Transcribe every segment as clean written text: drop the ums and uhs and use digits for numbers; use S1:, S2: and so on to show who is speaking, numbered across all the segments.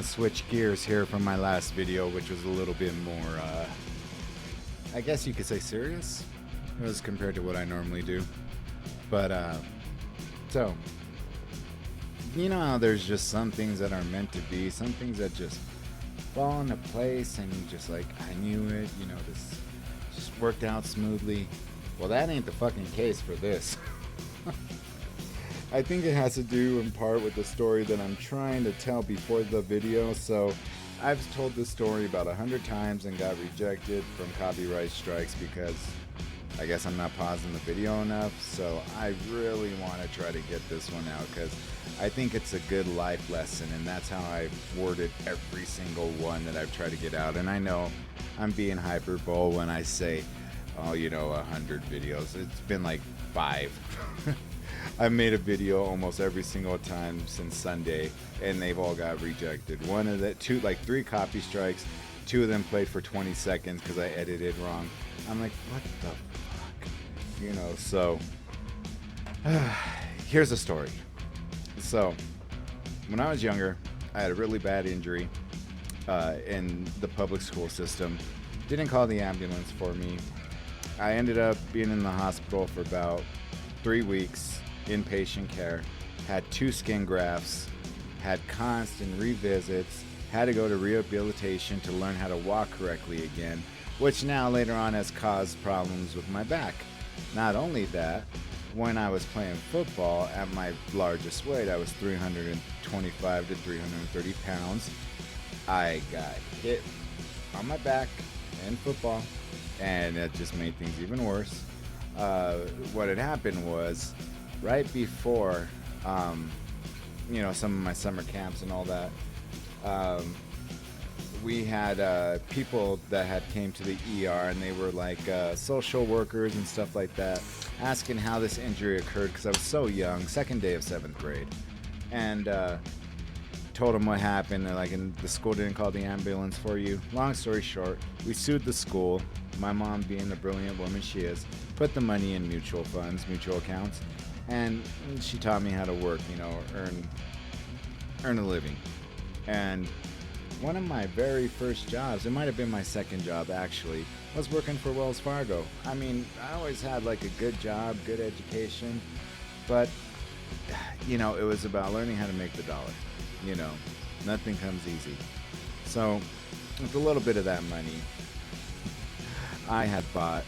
S1: to switch gears here from my last video, which was a little bit more, I guess you could say serious, as compared to what I normally do. But, so, you know how there's just some things that are meant to be, some things that just fall into place, and you just like, I knew it, you know, this just worked out smoothly. Well, that ain't the fucking case for this. I think it has to do in part with the story that I'm trying to tell before the video. So I've told this story about 100 times and got rejected from copyright strikes because I guess I'm not pausing the video enough. So I really want to try to get this one out because I think it's a good life lesson, and that's how I've worded every single one that I've tried to get out. And I know I'm being hyperbole when I say, oh, you know, 100 videos. It's been like 5. I've made a video almost every single time since Sunday, and they've all got rejected. One of the two, like 3 copy strikes, 2 of them played for 20 seconds because I edited wrong. I'm like, what the fuck? You know, so here's the story. So when I was younger, I had a really bad injury in the public school system. Didn't call the ambulance for me. I ended up being in the hospital for about 3 weeks. Inpatient care, had 2 skin grafts, had constant revisits, had to go to rehabilitation to learn how to walk correctly again, which now later on has caused problems with my back. Not only that, when I was playing football at my largest weight, I was 325 to 330 pounds, I got hit on my back in football, and that just made things even worse. What had happened was, right before, you know, some of my summer camps and all that, we had people that had came to the ER, and they were like social workers and stuff like that, asking how this injury occurred because I was so young, second day of 7th grade, and told them what happened. They're like, and the school didn't call the ambulance for you. Long story short, we sued the school. My mom, being the brilliant woman she is, put the money in mutual funds, mutual accounts, and she taught me how to work, you know, earn a living. And one of my very first jobs, it might have been my second job actually, was working for Wells Fargo. I mean, I always had like a good job, good education, but you know, it was about learning how to make the dollar. You know, nothing comes easy. So with a little bit of that money, I had bought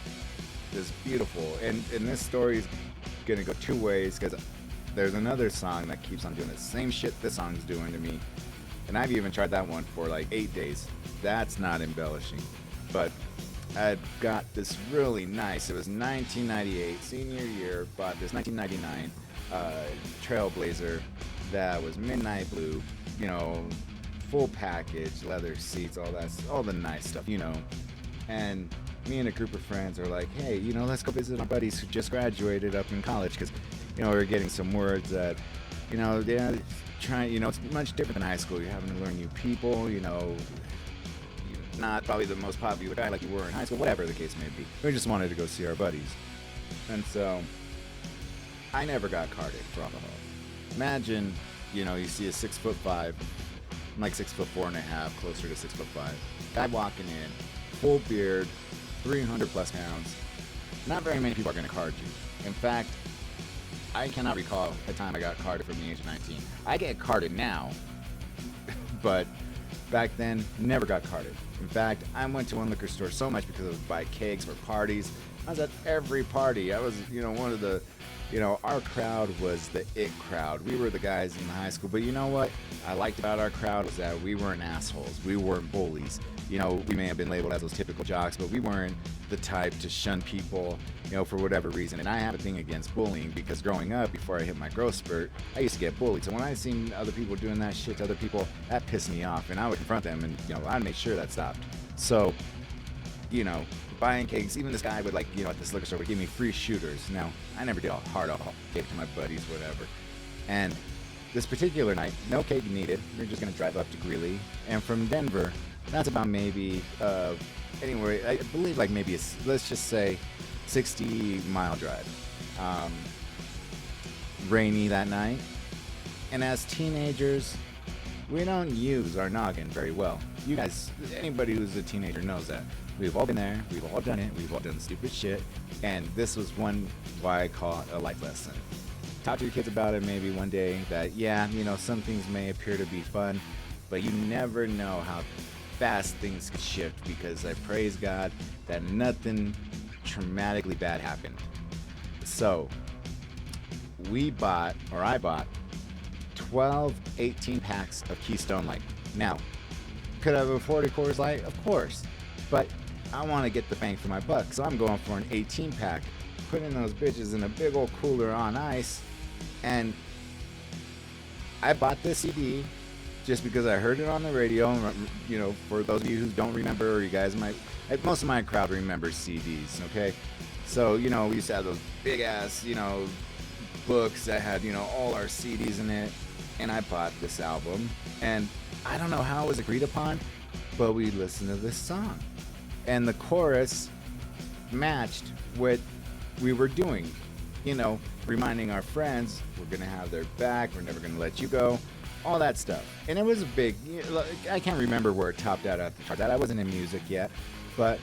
S1: this beautiful, and this story is gonna go 2 ways because there's another song that keeps on doing the same shit this song's doing to me, and I've even tried that one for like 8 days. That's not embellishing, but I got this really nice, it was 1998, senior year, bought this 1999 Trailblazer that was midnight blue, you know, full package, leather seats, all the nice stuff, you know. And me and a group of friends are like, hey, you know, let's go visit our buddies who just graduated up in college, because, you know, we're getting some words that, you know, they're trying, you know, it's much different than high school. You're having to learn new people, you know, you're not probably the most popular guy like you were in high school, whatever the case may be. We just wanted to go see our buddies. And so I never got carded for alcohol. Imagine, you know, you see a 6'5", I'm like 6'4.5", closer to 6'5", guy walking in, full beard, 300 plus pounds. Not very many people are going to card you. In fact, I cannot recall the time I got carded from the age of 19. I get carded now, but back then, never got carded. In fact, I went to one liquor store so much because I would buy cakes for parties. I was at every party. I was, you know, one of the, you know, our crowd was the it crowd. We were the guys in high school. But you know what I liked about our crowd was that we weren't assholes. We weren't bullies. You know, we may have been labeled as those typical jocks, but we weren't the type to shun people, you know, for whatever reason. And I have a thing against bullying because growing up, before I hit my growth spurt, I used to get bullied. So when I seen other people doing that shit to other people, that pissed me off. And I would confront them, and, you know, I'd make sure that stopped. So, you know, buying cakes, even this guy would, like, you know, at this liquor store would give me free shooters. Now, I never did all hard alcohol, gave it to my buddies, whatever. And this particular night, no cake needed. We're just gonna drive up to Greeley, and from Denver, that's about maybe anyway, I believe like maybe let's just say 60-mile drive. Rainy that night, and as teenagers, we don't use our noggin very well. You guys, anybody who's a teenager knows that. We've all been there, we've all done it, we've all done stupid shit, and this was one why I call it a life lesson. Talk to your kids about it maybe one day that, yeah, some things may appear to be fun, but you never know how fast things can shift, because I praise God that nothing traumatically bad happened. So, I bought 12 18 packs of Keystone Light. Now, could I have afforded Coors Light? Of course. But I want to get the bang for my buck, so I'm going for an 18 pack, putting those bitches in a big old cooler on ice. And I bought this CD just because I heard it on the radio. For those of you who don't remember, or you guys might, most of my crowd remembers CDs, okay? So, we used to have those big ass, books that had, all our CDs in it. And I bought this album, and I don't know how it was agreed upon, but we listened to this song. And the chorus matched what we were doing, reminding our friends, we're going to have their back, we're never going to let you go, all that stuff. And it was a big, I can't remember where it topped out at the chart. I wasn't in music yet, but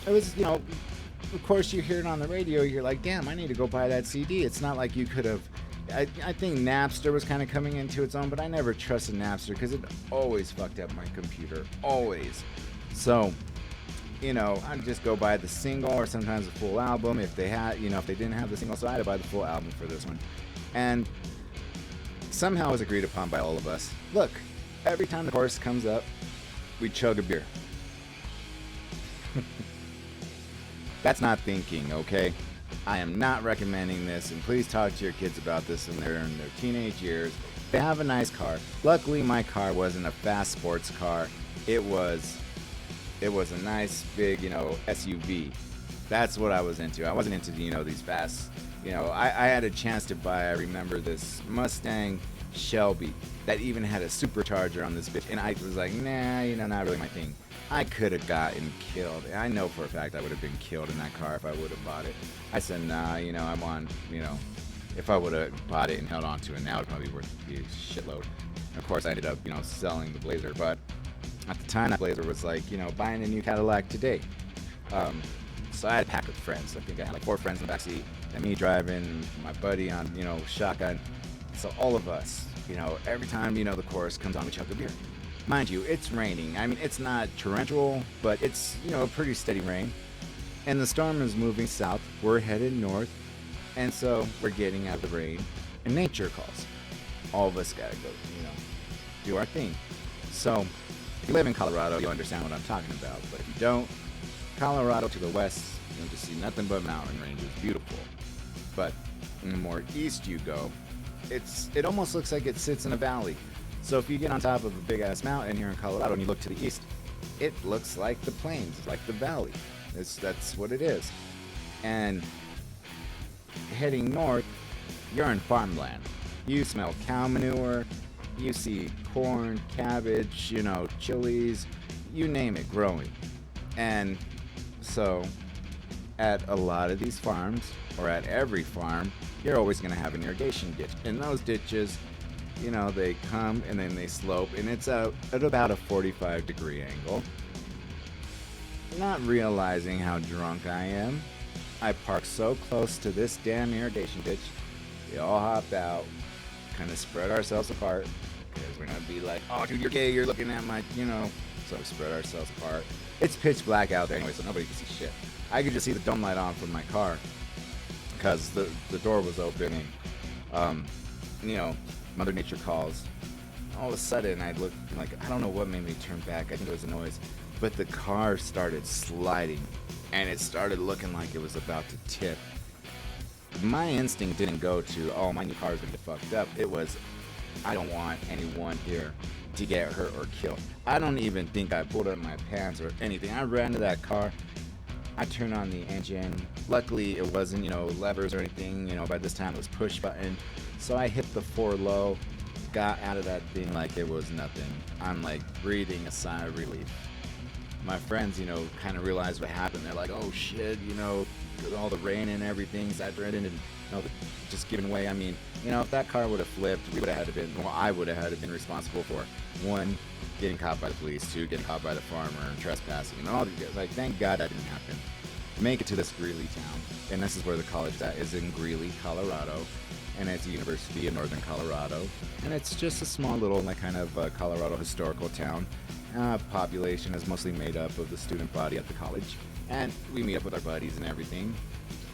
S1: it was, of course you hear it on the radio, you're like, damn, I need to go buy that CD. It's not like you could have, I think Napster was kind of coming into its own, but I never trusted Napster because it always fucked up my computer, always. So, I'd just go buy the single or sometimes the full album if they had, if they didn't have the single, so I had to buy the full album for this one. And somehow it was agreed upon by all of us. Look, every time the chorus comes up, we chug a beer. That's not thinking, okay? I am not recommending this, and please talk to your kids about this when they're in their teenage years. They have a nice car. Luckily, my car wasn't a fast sports car. It was a nice big, SUV. That's what I was into. I wasn't into, these fast, I had a chance to buy, I remember this Mustang Shelby that even had a supercharger on this bitch, and I was like, nah, not really my thing. I could have gotten killed. I know for a fact I would have been killed in that car if I would have bought it. I said, nah, I want, if I would have bought it and held on to it, now it would probably be worth a shitload. And of course, I ended up, selling the Blazer, but at the time, that Blazer was like, buying a new Cadillac today. So I had a pack of friends. I think I had like 4 friends in the backseat, and me driving, my buddy on, shotgun. So all of us, every time, the chorus comes on, we chug a beer. Mind you, it's raining. I mean, it's not torrential, but it's, a pretty steady rain. And the storm is moving south. We're headed north. And so we're getting out of the rain. And nature calls. All of us gotta go, do our thing. So, if you live in Colorado, you'll understand what I'm talking about. But if you don't, Colorado to the west, you'll just see nothing but mountain ranges. Beautiful. But the more east you go, it almost looks like it sits in a valley. So if you get on top of a big-ass mountain here in Colorado and you look to the east, it looks like the plains, like the valley. That's what it is. And heading north, you're in farmland. You smell cow manure, you see corn, cabbage, chilies, you name it, growing. And so at a lot of these farms, or at every farm, you're always going to have an irrigation ditch. And those ditches, they come and then they slope, and it's at about a 45-degree angle. Not realizing how drunk I am, I parked so close to this damn irrigation ditch. We all hopped out, kind of spread ourselves apart, because we're gonna be like, oh dude, you're gay, you're looking at my, So we spread ourselves apart. It's pitch black out there anyway, so nobody can see shit. I could just see the dome light on from my car, because the door was opening. Mother Nature calls. All of a sudden, I looked like, I don't know what made me turn back. I think it was a noise. But the car started sliding, and it started looking like it was about to tip. My instinct didn't go to, oh, my new car is going to get fucked up. It was, I don't want anyone here to get hurt or killed. I don't even think I pulled up my pants or anything. I ran to that car. I turned on the engine. Luckily, it wasn't, levers or anything. By this time, it was push button. So I hit the 4 low, got out of that thing like it was nothing. I'm like breathing a sigh of relief. my friends, kind of realized what happened. They're like, oh shit, all the rain and everything saturated and just giving way. I mean, if that car would have flipped, I would have had to been responsible for one, getting caught by the police, two, getting caught by the farmer and trespassing, and all these. Like, thank God that didn't happen. Make it to this Greeley town, and this is where the college is in Greeley, Colorado, and it's the University of Northern Colorado, and it's just a small little kind of Colorado historical town. Population is mostly made up of the student body at the college, and we meet up with our buddies and everything.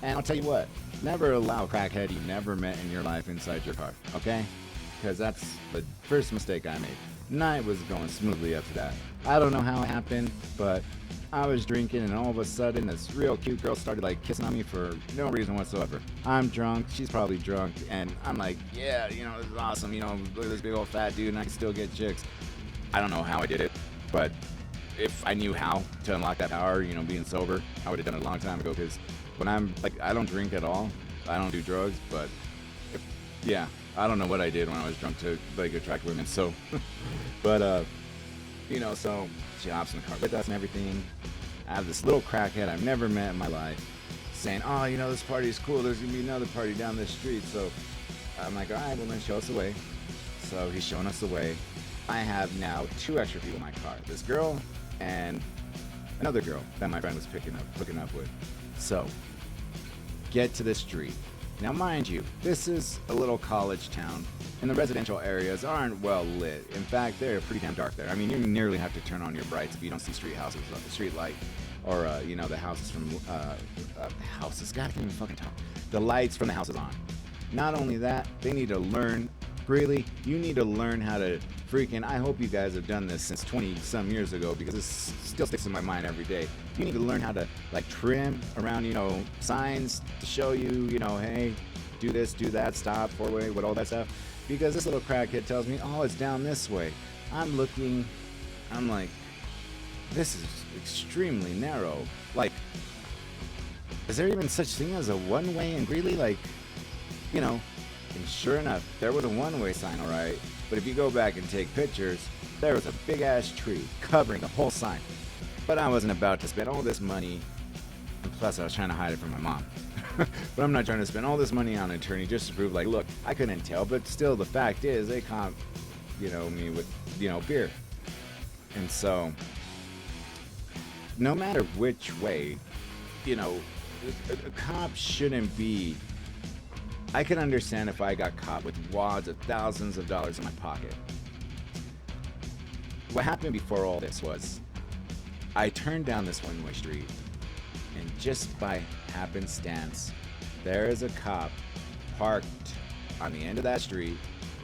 S1: And I'll tell you what, never allow a crackhead you never met in your life inside your car, okay? Because that's the first mistake I made. Night was going smoothly up to that. I don't know how it happened, but I was drinking, and all of a sudden this real cute girl started kissing on me for no reason whatsoever. I'm drunk, she's probably drunk, and I'm like, yeah, this is awesome, look at this big old fat dude and I can still get chicks. I don't know how I did it, but if I knew how to unlock that power, being sober, I would have done it a long time ago, because when I'm I don't drink at all, I don't do drugs, but I don't know what I did when I was drunk to attract women, so, but, so she hops in the car with us and everything. I have this little crackhead I've never met in my life saying, oh, this party is cool, there's gonna be another party down this street, so I'm like, all right, well then show us the way. So he's showing us the way. I have now 2 extra people in my car, this girl and another girl that my friend was hooking up with. So, get to the street. Now, mind you, this is a little college town, and the residential areas aren't well lit. In fact, they're pretty damn dark there. I mean, you nearly have to turn on your brights if you don't see street light, or the houses from houses. God, I can't even fucking talk. The lights from the houses on. Not only that, they need to learn. Really, you need to learn how to I hope you guys have done this since 20-some years ago, because this still sticks in my mind every day. You need to learn how to trim around, signs to show you, hey, do this, do that, stop, 4-way, with all that stuff. Because this little crackhead tells me, oh, it's down this way. I'm looking, I'm like, this is extremely narrow. Is there even such thing as a one-way in Greeley? And sure enough, there was a one-way sign, alright, but if you go back and take pictures, there was a big-ass tree covering the whole sign. But I wasn't about to spend all this money, and plus I was trying to hide it from my mom. But I'm not trying to spend all this money on an attorney just to prove, look, I couldn't tell, but still the fact is, they caught, me with, beer. And so, no matter which way, a cop shouldn't be. I could understand if I got caught with wads of thousands of dollars in my pocket. What happened before all this was, I turned down this one-way street, and just by happenstance, there is a cop parked on the end of that street,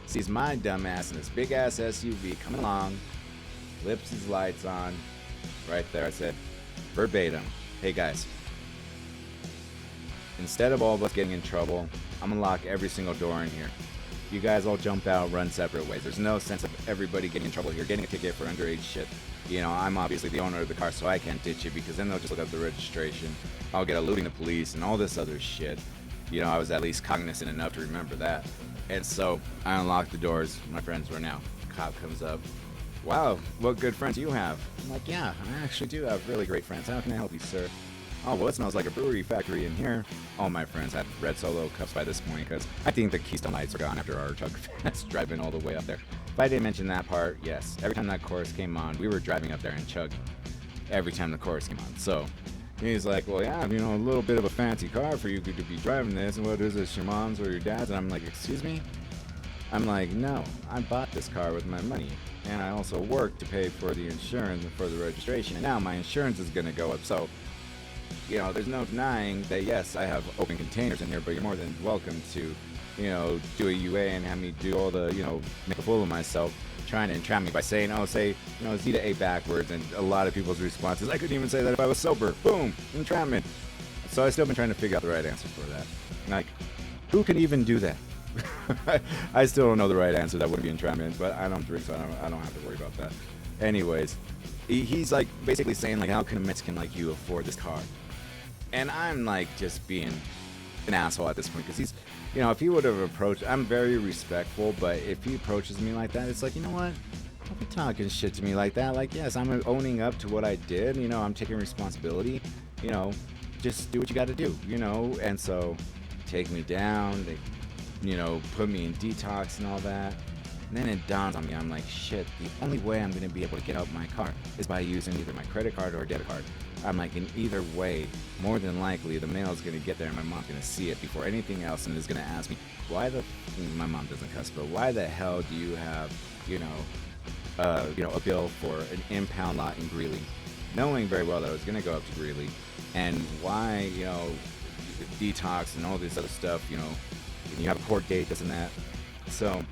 S1: sees my dumbass in this big-ass SUV coming along, flips his lights on. Right there, I said, verbatim, hey guys, instead of all of us getting in trouble, I'm gonna lock every single door in here. You guys all jump out, run separate ways. There's no sense of everybody getting in trouble here, getting a ticket for underage shit. I'm obviously the owner of the car, so I can't ditch it, because then they'll just look up the registration. I'll get eluding the police and all this other shit. I was at least cognizant enough to remember that. And so I unlocked the doors. My friends were now. Cop comes up. Wow, what good friends you have. I'm like, yeah, I actually do have really great friends. How can I help you, sir? Oh, well, it smells like a brewery factory in here. All my friends had red Solo cups by this point, because I think the Keystone Lights are gone after our Chug Fest driving all the way up there. If I didn't mention that part, yes. Every time that chorus came on, we were driving up there and chugging. Every time the chorus came on. So he's like, well, yeah, a little bit of a fancy car for you to be driving this. And what is this, your mom's or your dad's? And I'm like, excuse me? I'm like, no, I bought this car with my money. And I also worked to pay for the insurance and for the registration. And now my insurance is going to go up. So, there's no denying that, yes, I have open containers in here, but you're more than welcome to, do a UA and have me do all the, make a fool of myself, trying to entrap me by saying, Z to A backwards. And a lot of people's responses, I couldn't even say that if I was sober. Boom, entrapment. So I've still been trying to figure out the right answer for that. Who can even do that? I still don't know the right answer. That wouldn't be entrapment, but I don't drink, so I don't have to worry about that. Anyways, he's basically saying, how can a Mexican like you afford this car? And I'm just being an asshole at this point, because he's, if he would have approached, I'm very respectful, but if he approaches me like that, it's you know what? Don't be talking shit to me like that. Like, yes, I'm owning up to what I did. You know, I'm taking responsibility. You know, just do what you got to do. You know, and so take me down. They, you know, put me in detox and all that. And then it dawns on me, I'm like, shit, the only way I'm going to be able to get out my car is by using either my credit card or a debit card. I'm like, in either way, more than likely, the mail is going to get there and my mom's going to see it before anything else and is going to ask me, why the, my mom doesn't cuss, but why the hell do you have, a bill for an impound lot in Greeley? Knowing very well that I was going to go up to Greeley, and why, detox and all this other stuff, you have a court date, this and that. So,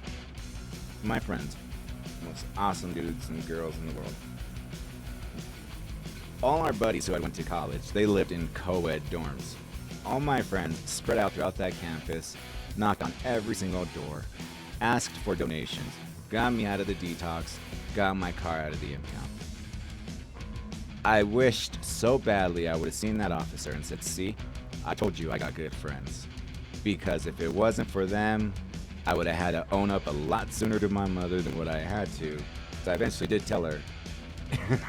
S1: my friends, most awesome dudes and girls in the world. All our buddies who I went to college, they lived in co-ed dorms. All my friends spread out throughout that campus, knocked on every single door, asked for donations, got me out of the detox, got my car out of the impound. I wished so badly I would have seen that officer and said, see, I told you I got good friends. Because if it wasn't for them, I would have had to own up a lot sooner to my mother than what I had to. So I eventually did tell her.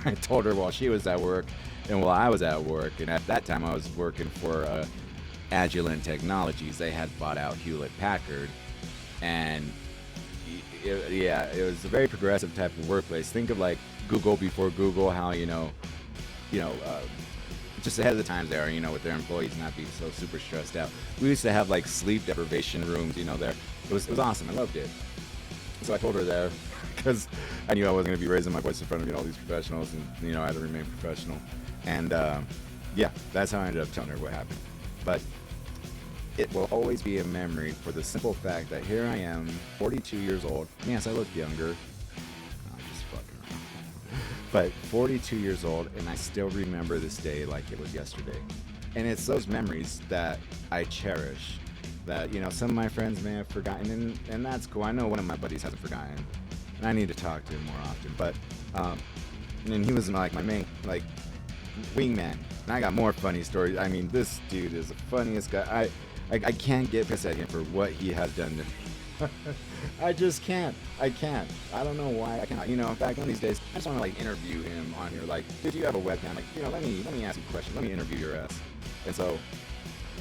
S1: I told her while she was at work and while I was at work. And at that time I was working for Agilent Technologies. They had bought out Hewlett Packard. And it was a very progressive type of workplace. Think of like Google before Google, how, just ahead of the times there, with their employees not being so super stressed out. We used to have like sleep deprivation rooms, there. It was awesome. I loved it. So I told her there because I knew I wasn't going to be raising my voice in front of all these professionals, and I had to remain professional. And that's how I ended up telling her what happened. But it will always be a memory for the simple fact that here I am, 42 years old. Yes, I look younger. I'm just fucking around. But 42 years old, and I still remember this day like it was yesterday. And it's those memories that I cherish. That some of my friends may have forgotten, and that's cool. I know one of my buddies hasn't forgotten, and I need to talk to him more often. But and he was like my main wingman, and I got more funny stories. I mean, this dude is the funniest guy. I can't get pissed at him for what he has done to me. I just can't. I can't. I don't know why I cannot. In fact, one of these days, I just want to interview him on here. Like, did you have a webcam? Let me ask you a question. Let me interview your ass. And so,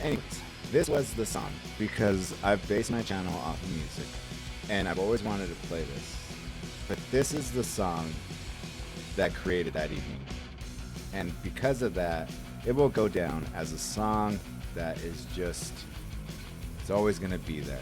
S1: anyways. This was the song because I've based my channel off of music and I've always wanted to play this. But this is the song that created that evening. And because of that, it will go down as a song that is just, it's always going to be there.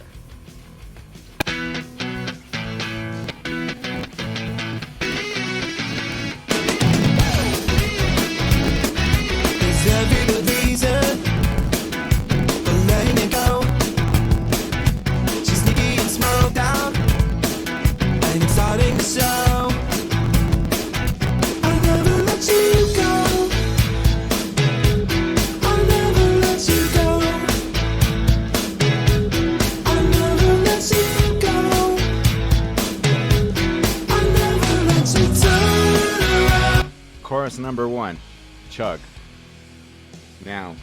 S1: Chorus number 1, chug. Now,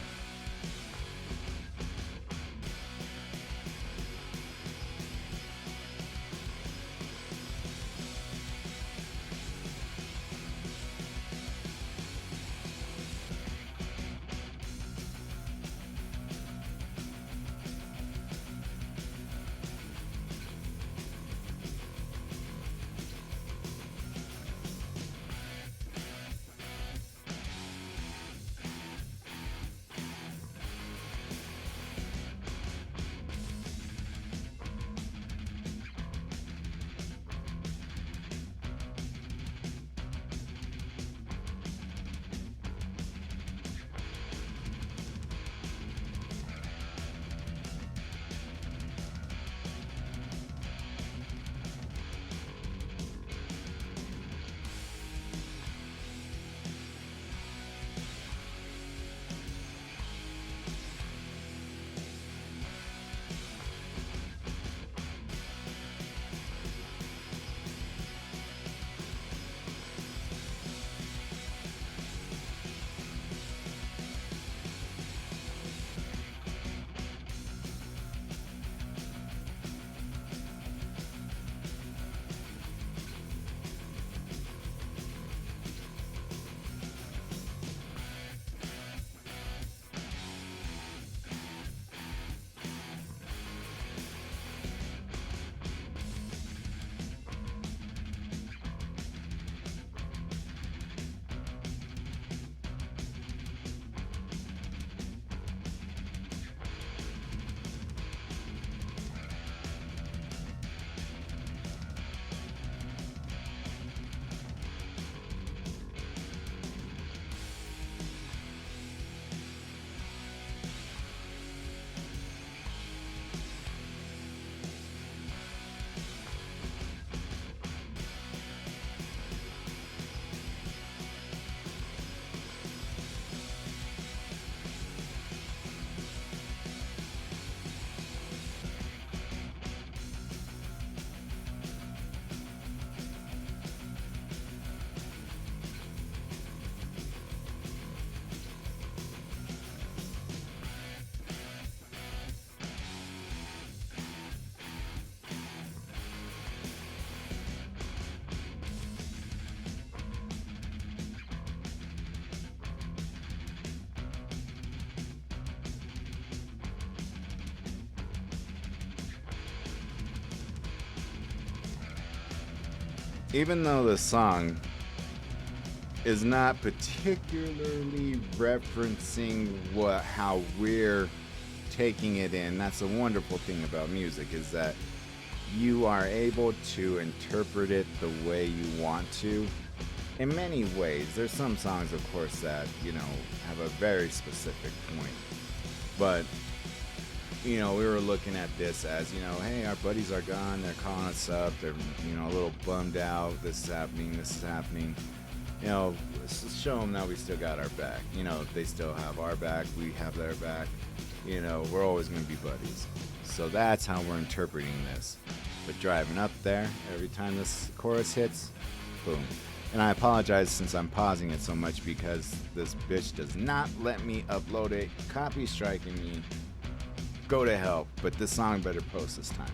S1: even though the song is not particularly referencing how we're taking it in. That's a wonderful thing about music, is that you are able to interpret it the way you want to in many ways. There's some songs, of course, that, have a very specific point. But, we were looking at this as, hey, our buddies are gone. They're calling us up. They're, a little bummed out. This is happening. This is happening. Show them that we still got our back. They still have our back. We have their back. We're always going to be buddies. So that's how we're interpreting this. But driving up there, every time this chorus hits, boom. And I apologize since I'm pausing it so much because this bitch does not let me upload it. Copy striking me. Go to hell. But this song better post this time.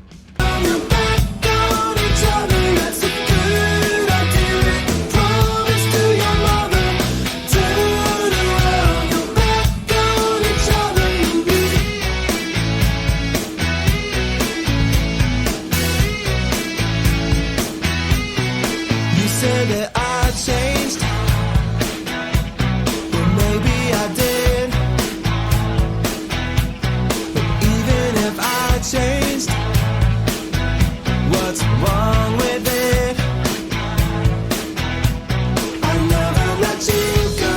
S2: That I changed, well, maybe I did. But even if I changed, what's wrong with it? I never let you go.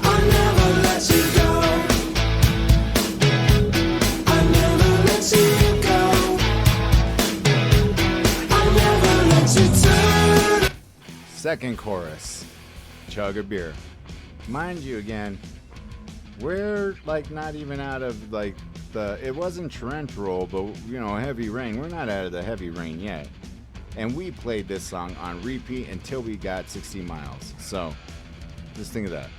S2: I never let you go. I never let you go.
S1: Second chorus, chug a beer. Mind you, again, we're not even out of it wasn't torrential, but heavy rain. We're not out of the heavy rain yet. And we played this song on repeat until we got 60 miles. So just think of that.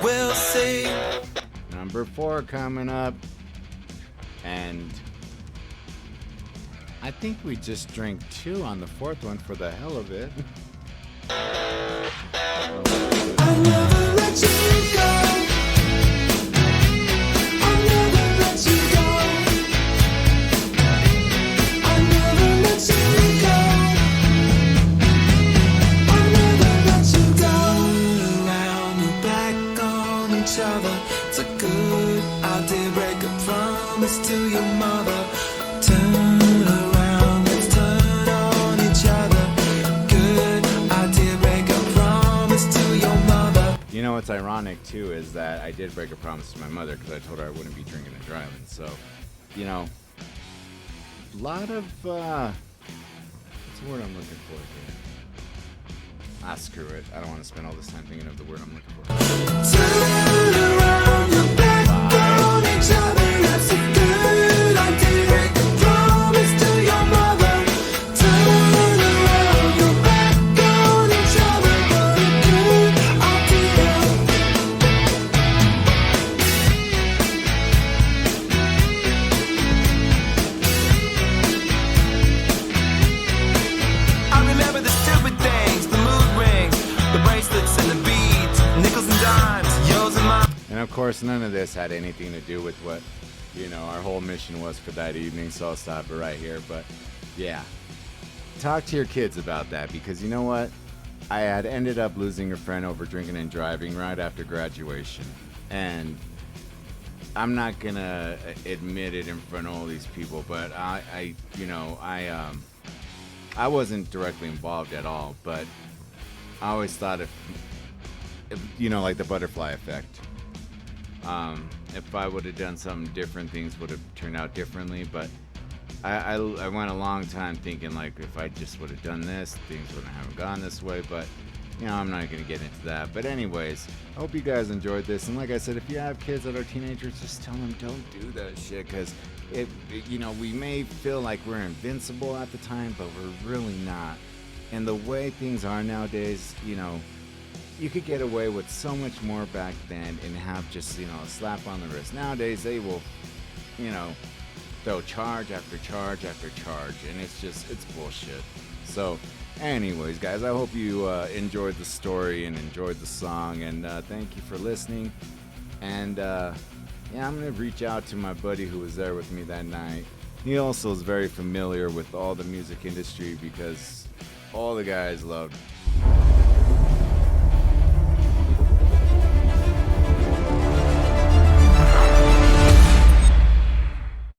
S1: We'll see. Number 4 coming up, and I think we just drank 2 on the 4th one for the hell of it.
S2: I never let you go. I never let you go. I never let you go. I never let you go. Around your back on each other. It's a good idea. Break a promise to your mother. Turn around, let's turn on each other. Good idea. Break a promise to your mother.
S1: You know what's ironic too is that I did break a promise to my mother because I told her I wouldn't be drinking and driving. So, a lot of what's the word I'm looking for here? Screw it. I don't want to spend all this time thinking of the word I'm looking for.
S2: Turn around your back on each other. That's a good idea. Break a promise to your mother. Turn around your back on each other. What a good idea. I remember the stupid things, the mood rings, the bracelets and the beads, nickels and dimes, yours and mine.
S1: And of course, none of this had anything to do with what, our whole mission was for that evening. So I'll stop it right here. But yeah, talk to your kids about that, because you know what? I had ended up losing a friend over drinking and driving right after graduation. And I'm not gonna admit it in front of all these people, but I wasn't directly involved at all, but I always thought like the butterfly effect. If I would have done something different, things would have turned out differently. But I went a long time thinking like if I just would have done this, things wouldn't have gone this way. But I'm not gonna get into that. But anyways, I hope you guys enjoyed this. And like I said, if you have kids that are teenagers, just tell them don't do that shit, because we may feel like we're invincible at the time, but we're really not. And the way things are nowadays, you could get away with so much more back then and have just, a slap on the wrist. Nowadays, they will, throw charge after charge after charge, and it's bullshit. So, anyways, guys, I hope you enjoyed the story and enjoyed the song, and thank you for listening. And, I'm going to reach out to my buddy who was there with me that night. He also is very familiar with all the music industry because all the guys loved